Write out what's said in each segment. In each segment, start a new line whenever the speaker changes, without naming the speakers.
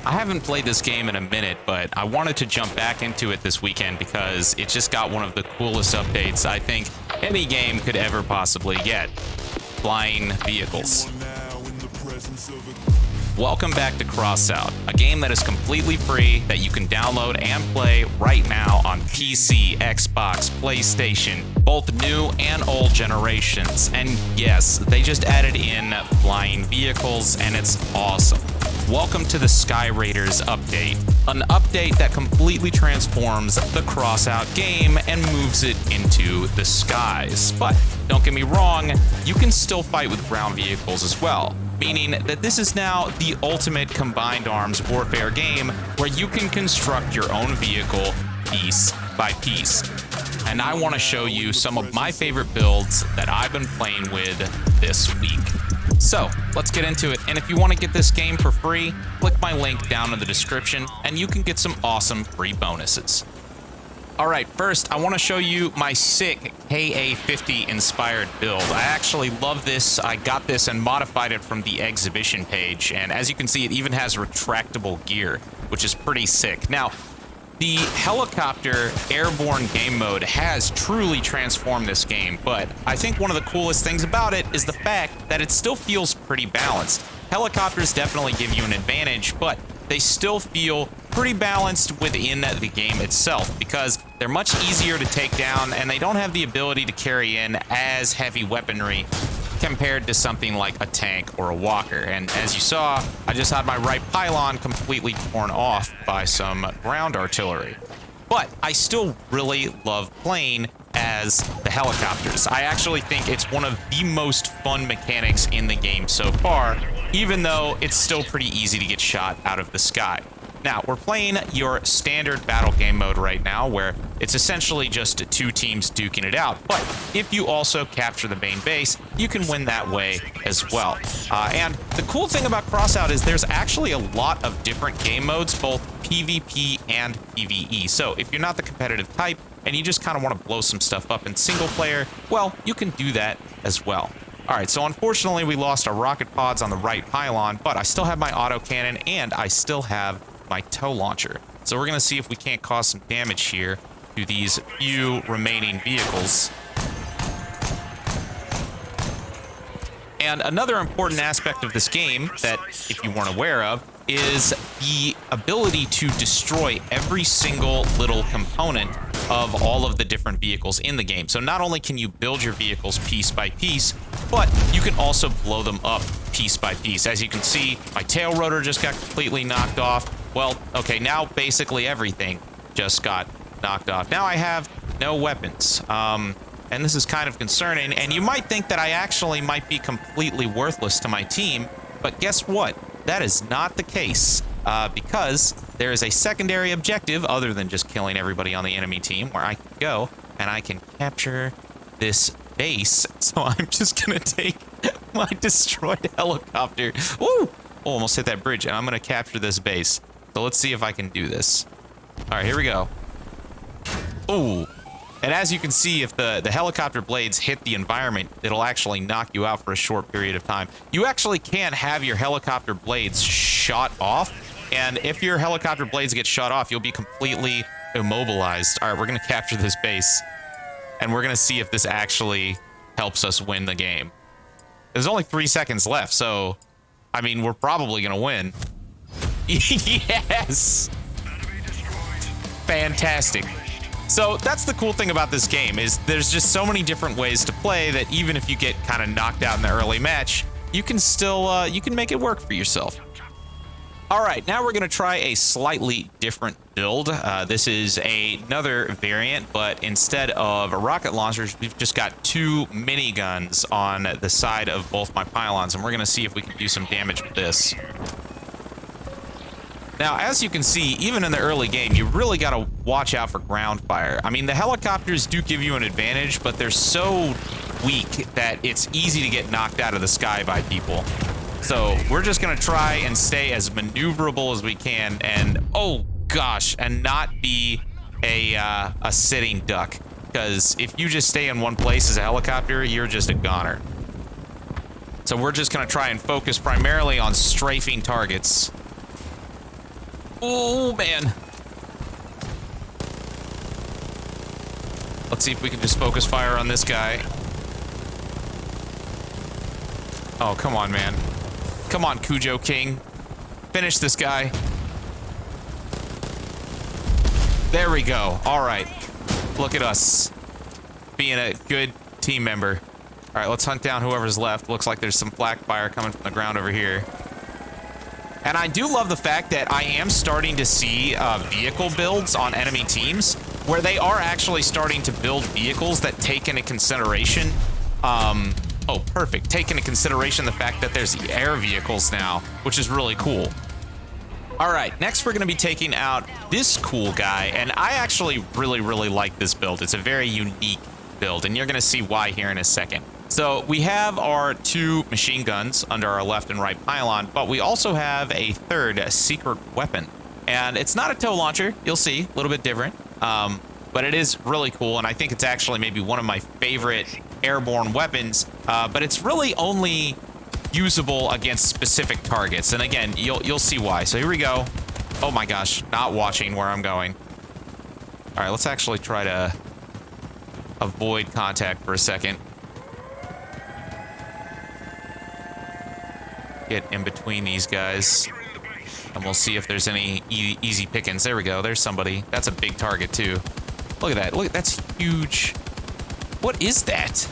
I haven't played this game in a minute, but I wanted to jump back into it this weekend because it just got one of the coolest updates I think any game could ever possibly get. Flying vehicles. Welcome back to Crossout, a game that is completely free that you can download and play right now on PC, Xbox, PlayStation, both new and old generations. And yes, they just added in flying vehicles and it's awesome. Welcome to the Sky Raiders update, an update that completely transforms the Crossout game and moves it into the skies. But don't get me wrong, you can still fight with ground vehicles as well, meaning that this is now the ultimate combined arms warfare game where you can construct your own vehicle piece by piece. And I want to show you some of my favorite builds that I've been playing with this week. So let's get into it, and if you want to get this game for free, click my link down in the description and you can get some awesome free bonuses. Alright, first I want to show you my sick KA50 inspired build. I actually love this. I got this and modified it from the exhibition page, and as you can see it even has retractable gear, which is pretty sick. Now, the helicopter airborne game mode has truly transformed this game, but I think one of the coolest things about it is the fact that it still feels pretty balanced. Helicopters definitely give you an advantage, but they still feel pretty balanced within the game itself because they're much easier to take down and they don't have the ability to carry in as heavy weaponry compared to something like a tank or a walker. And as you saw, I just had my right pylon completely torn off by some ground artillery. But I still really love playing as the helicopters. I actually think it's one of the most fun mechanics in the game so far, even though it's still pretty easy to get shot out of the sky. Now, we're playing your standard battle game mode right now, where it's essentially just two teams duking it out. But if you also capture the main base, you can win that way as well. And the cool thing about Crossout is there's actually a lot of different game modes, both PvP and PvE. So if you're not the competitive type and you just kind of want to blow some stuff up in single player, well, you can do that as well. All right, so unfortunately we lost our rocket pods on the right pylon, but I still have my autocannon and I still have my tow launcher. So we're gonna see if we can't cause some damage here to these few remaining vehicles. And another important aspect of this game that, if you weren't aware of, is the ability to destroy every single little component of all of the different vehicles in the game. So not only can you build your vehicles piece by piece, but you can also blow them up piece by piece. As you can see, my tail rotor just got completely knocked off. Well, okay, now basically everything just got knocked off. Now I have no weapons, and this is kind of concerning, and you might think that I actually might be completely worthless to my team, but guess what? That is not the case, because there is a secondary objective other than just killing everybody on the enemy team where I can go and I can capture this base. So I'm just gonna take my destroyed helicopter. Woo! Oh, almost hit that bridge, and I'm gonna capture this base. So let's see if I can do this. All right, here we go. Ooh. And as you can see, if the helicopter blades hit the environment, it'll actually knock you out for a short period of time. You actually can't have your helicopter blades shot off. And if your helicopter blades get shot off, you'll be completely immobilized. All right, we're going to capture this base. And we're going to see if this actually helps us win the game. There's only 3 seconds left, so, I mean, we're probably going to win. Yes! Fantastic. So that's the cool thing about this game, is there's just so many different ways to play that even if you get kind of knocked out in the early match, you can still, you can make it work for yourself. All right, now we're gonna try a slightly different build. This is another variant, but instead of rocket launchers, we've just got 2 miniguns on the side of both my pylons, and we're gonna see if we can do some damage with this. Now, as you can see, even in the early game, you really got to watch out for ground fire. I mean, the helicopters do give you an advantage, but they're so weak that it's easy to get knocked out of the sky by people. So we're just going to try and stay as maneuverable as we can and, oh gosh, and not be a sitting duck. Because if you just stay in one place as a helicopter, you're just a goner. So we're just going to try and focus primarily on strafing targets. Oh, man. Let's see if we can just focus fire on this guy. Oh, come on, man. Come on, Cujo King. Finish this guy. There we go. All right. Look at us. Being a good team member. All right, let's hunt down whoever's left. Looks like there's some flak fire coming from the ground over here. And I do love the fact that I am starting to see vehicle builds on enemy teams where they are actually starting to build vehicles that take into consideration, oh, perfect. Take into consideration the fact that there's air vehicles now, which is really cool. All right, next we're going to be taking out this cool guy, and I actually really like this build. It's a very unique build, and you're going to see why here in a second. So we have our 2 machine guns under our left and right pylon, but we also have a third secret weapon. And it's not a tow launcher, you'll see, a little bit different. But it is really cool, and I think it's actually maybe one of my favorite airborne weapons, but it's really only usable against specific targets. And again, you'll see why. So here we go. Oh my gosh, not watching where I'm going. All right, let's actually try to avoid contact for a second. Get in between these guys, and we'll see if there's any easy pickings. There we go. There's somebody. That's a big target too. Look at that. Look, that's huge. What is that?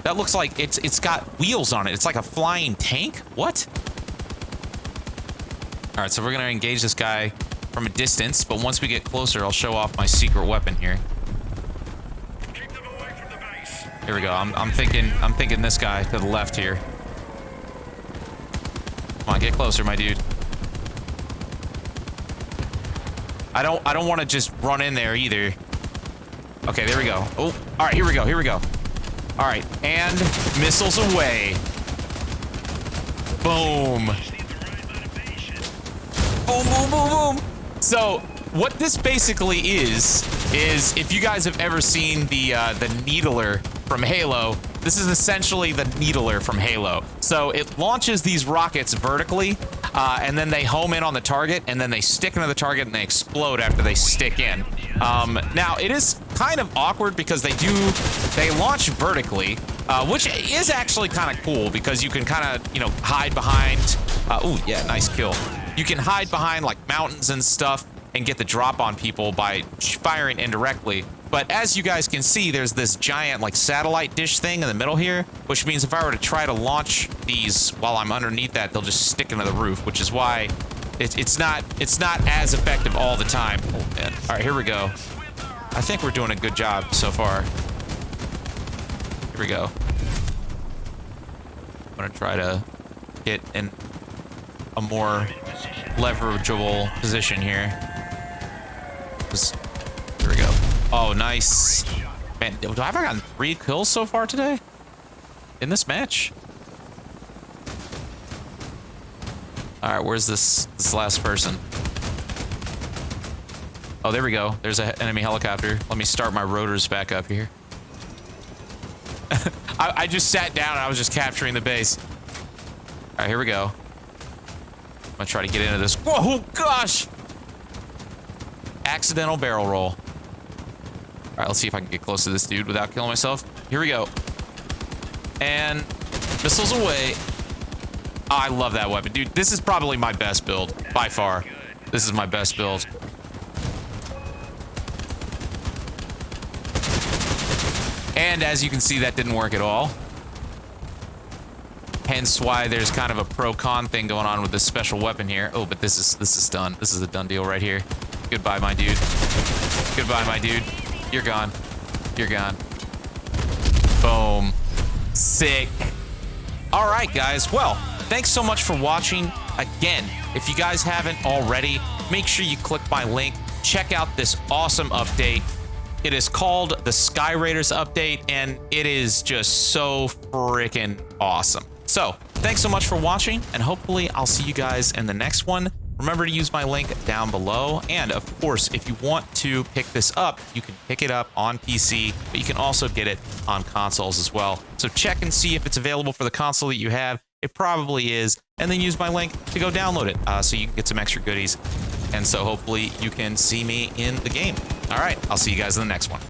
That looks like it's got wheels on it. It's like a flying tank. What? All right, so we're gonna engage this guy from a distance, but once we get closer, I'll show off my secret weapon here.
Keep them away from the base.
Here we go. I'm thinking this guy to the left here. Come on, get closer, my dude. I don't want to just run in there either. Okay, there we go. Oh, all right, here we go. Here we go. All right, and missiles away. Boom. Boom, boom, boom, boom. So what this basically is if you guys have ever seen the Needler from Halo, this is essentially the Needler from Halo. So it launches these rockets vertically, and then they home in on the target, and then they stick into the target, and they explode after they stick in. Now, it is kind of awkward because they launch vertically, which is actually kind of cool because you can kind of, hide behind. Ooh, yeah, nice kill. You can hide behind like mountains and stuff and get the drop on people by firing indirectly. But as you guys can see, there's this giant like satellite dish thing in the middle here, which means if I were to try to launch these while I'm underneath that, they'll just stick into the roof, which is why it's not as effective all the time. Oh man. All right, here we go. I think we're doing a good job so far. Here we go. I'm gonna try to get in a more leverageable position here. Here we go. Oh, nice. Man, have I gotten 3 kills so far today? In this match? Alright, where's this last person? Oh, there we go. There's an enemy helicopter. Let me start my rotors back up here. I just sat down and I was just capturing the base. Alright, here we go. I'm gonna try to get into this. Whoa, gosh! Accidental barrel roll. All right, let's see if I can get close to this dude without killing myself. Here we go. And missiles away. Oh, I love that weapon. Dude, this is probably my best build, by far. This is my best build. And as you can see, that didn't work at all. Hence why there's kind of a pro-con thing going on with this special weapon here. Oh, but this is done. This is a done deal right here. Goodbye, my dude. Goodbye, my dude. You're gone. You're gone. Boom. Sick. All right, guys. Well, thanks so much for watching. Again, if you guys haven't already, make sure you click my link. Check out this awesome update. It is called the Sky Raiders update, and it is just so freaking awesome. So, thanks so much for watching, and hopefully I'll see you guys in the next one. Remember to use my link down below, and of course, if you want to pick this up, you can pick it up on PC, but you can also get it on consoles as well. So check and see if it's available for the console that you have. It probably is. And then use my link to go download it so you can get some extra goodies. And so hopefully you can see me in the game. All right, I'll see you guys in the next one.